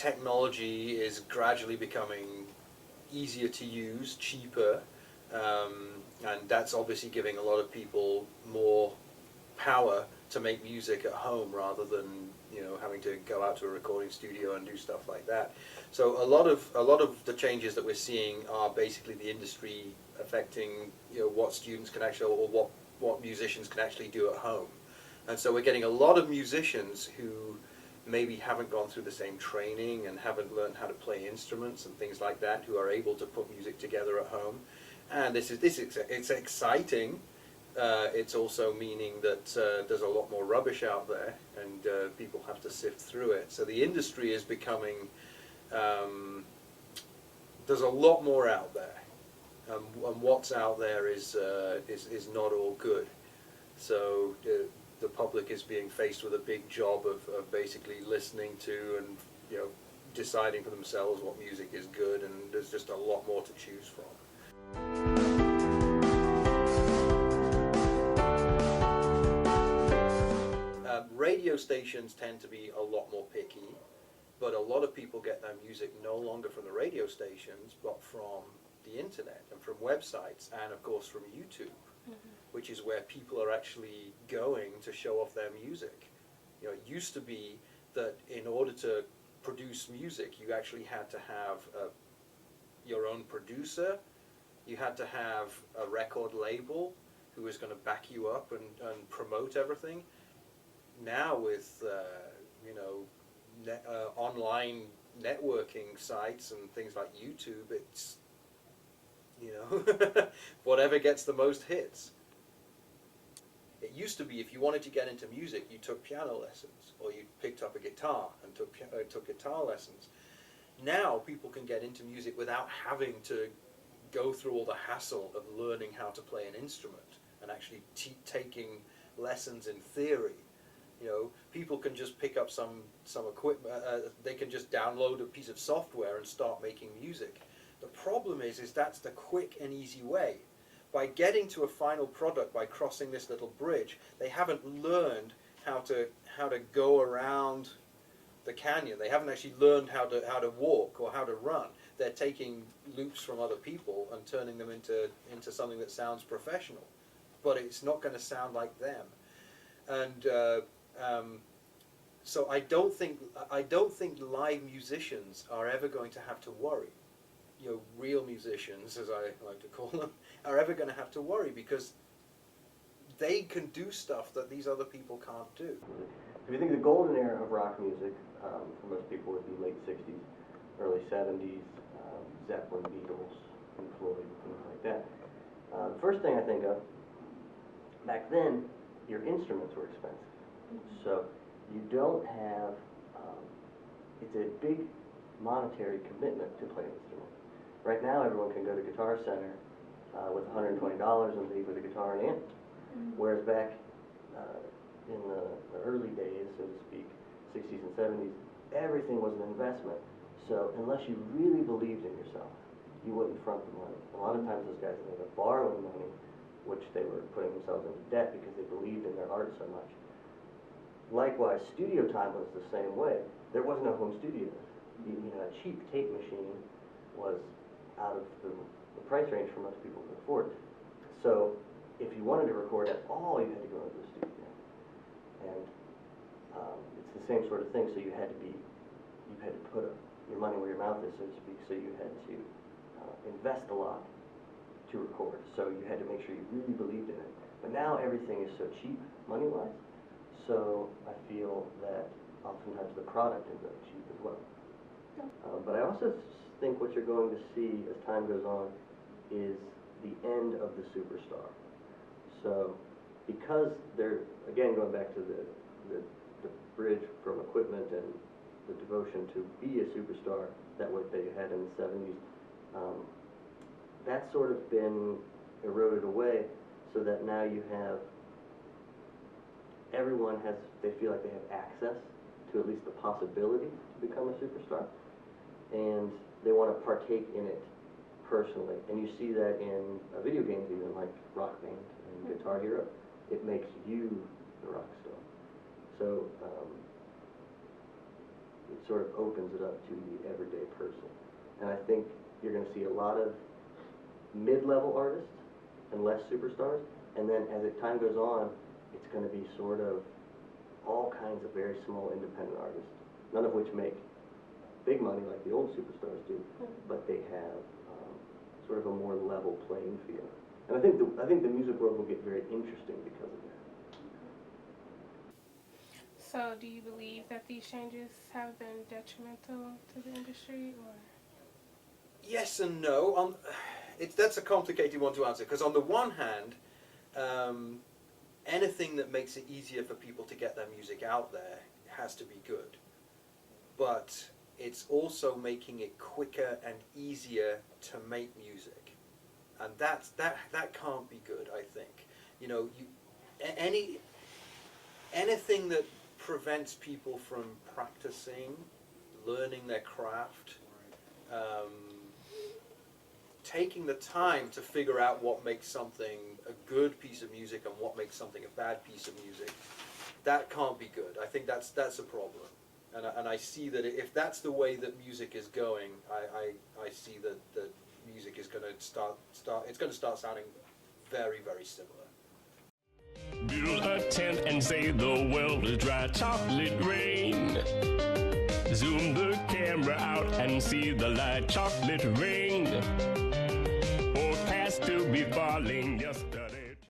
technology is gradually becoming easier to use, cheaper, and that's obviously giving a lot of people more power to make music at home rather than having to go out to a recording studio and do stuff like that. So a lot of the changes that we're seeing are basically the industry affecting what students can actually, or what musicians can actually do at home. And so we're getting a lot of musicians who maybe haven't gone through the same training and haven't learned how to play instruments and things like that, who are able to put music together at home. And it's exciting. It's also meaning that there's a lot more rubbish out there, and people have to sift through it. So the industry is becoming, there's a lot more out there, and what's out there is not all good. So the public is being faced with a big job of basically listening to and deciding for themselves what music is good, and there's just a lot more to choose from. Radio stations tend to be a lot more picky, but a lot of people get their music no longer from the radio stations, but from the internet and from websites, and of course from YouTube, which is where people are actually going to show off their music. It used to be that in order to produce music, you actually had to have your own producer, you had to have a record label who was going to back you up and promote everything. Now with online networking sites and things like YouTube, it's whatever gets the most hits. It used to be if you wanted to get into music, you took piano lessons, or you picked up a guitar and took guitar lessons. Now people can get into music without having to go through all the hassle of learning how to play an instrument and actually taking lessons in theory. People can just pick up some equipment. They can just download a piece of software and start making music. The problem is that's the quick and easy way. By getting to a final product, by crossing this little bridge, they haven't learned how to go around the canyon. They haven't actually learned how to walk or how to run. They're taking loops from other people and turning them into something that sounds professional, but it's not going to sound like them. And so I don't think live musicians are ever going to have to worry. Real musicians, as I like to call them, are ever going to have to worry, because they can do stuff that these other people can't do. If you think the golden era of rock music, for most people would be late 60s, early 70s, Zeppelin, Beatles, Pink Floyd, things like that. The first thing I think of, back then, your instruments were expensive. So you don't have, it's a big monetary commitment to play an instrument. Right now everyone can go to Guitar Center with $120 and leave with a guitar and amp. Whereas back in the early days, so to speak, 60s and 70s, everything was an investment. So unless you really believed in yourself, you wouldn't front the money. A lot of times those guys ended up borrowing money, which they were putting themselves into debt because they believed in their art so much. Likewise, studio time was the same way. There was no home studio. A cheap tape machine was out of the price range for most people to afford. So if you wanted to record at all, you had to go into the studio. And it's the same sort of thing. So you had to put your money where your mouth is, so to speak. So you had to invest a lot to record. So you had to make sure you really believed in it. But now everything is so cheap, money-wise. So I feel that oftentimes the product is very cheap as well. But I also think what you're going to see as time goes on is the end of the superstar. So because they're, again, going back to the bridge from equipment and the devotion to be a superstar that what they had in the 70s, that's sort of been eroded away, so that now you have, everyone has, they feel like they have access to at least the possibility to become a superstar, and they want to partake in it personally. And you see that in video games, even like Rock Band and Guitar Hero. It makes you the rock star. So It sort of opens it up to the everyday person. And I think you're going to see a lot of mid-level artists and less superstars, and then as time goes on, it's going to be sort of all kinds of very small independent artists, none of which make big money like the old superstars do, but they have sort of a more level playing field. And I think the music world will get very interesting because of that. So, do you believe that these changes have been detrimental to the industry, or? Yes and no. That's a complicated one to answer, because on the one hand, anything that makes it easier for people to get their music out there has to be good. But it's also making it quicker and easier to make music, and that can't be good. I think, you know, anything that prevents people from practicing, learning their craft, taking the time to figure out what makes something a good piece of music and what makes something a bad piece of music, that can't be good. I think that's a problem. And I see that if that's the way that music is going, I see that music is going to start sounding very, very similar. Build a tent and say the world is dry chocolate rain. Zoom the camera out and see the light chocolate rain. Forecast to be falling just